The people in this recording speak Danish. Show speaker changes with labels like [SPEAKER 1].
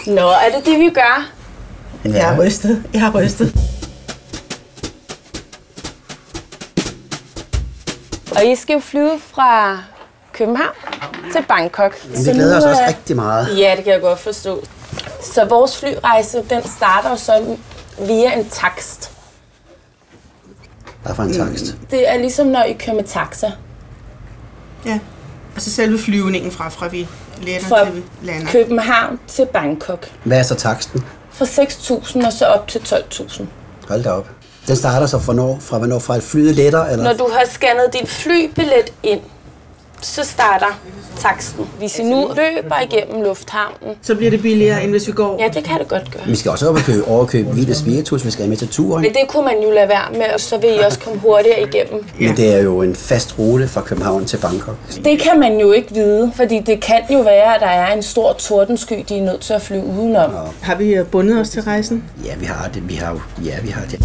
[SPEAKER 1] Nå, er det det, vi gør?
[SPEAKER 2] Ja. Jeg har rystet.
[SPEAKER 1] Og I skal jo flyve fra København til Bangkok.
[SPEAKER 2] Men vi glæder os også rigtig meget.
[SPEAKER 1] Ja, det kan jeg godt forstå. Så vores flyrejse, den starter så via en takst.
[SPEAKER 2] Hvad for en takst?
[SPEAKER 1] Det er ligesom, når I kører med taxa.
[SPEAKER 3] Ja, altså selve flyvningen fra vi letter
[SPEAKER 1] Fra
[SPEAKER 3] til vi lander.
[SPEAKER 1] København til Bangkok.
[SPEAKER 2] Hvad er så taksten?
[SPEAKER 1] Fra 6.000 og så op til 12.000.
[SPEAKER 2] Hold da op. Den starter så fra et flyet letter, eller?
[SPEAKER 1] Når du har scannet din flybillet ind, så starter taksten. Hvis I nu løber igennem lufthavnen.
[SPEAKER 3] Så bliver det billigere, end hvis vi går.
[SPEAKER 1] Ja, det kan det godt gøre.
[SPEAKER 2] Vi skal også overkøbe vin og spiritus, vi skal have med til turen.
[SPEAKER 1] Men det kunne man jo lade være med, og så vil I også komme hurtigere igennem.
[SPEAKER 2] Men det er jo en fast rute fra København til Bangkok.
[SPEAKER 1] Det kan man jo ikke vide, fordi det kan jo være, at der er en stor tordensky, de er nødt til at flyve udenom.
[SPEAKER 3] Har vi bundet os til rejsen?
[SPEAKER 2] Ja, vi har det. Vi har det.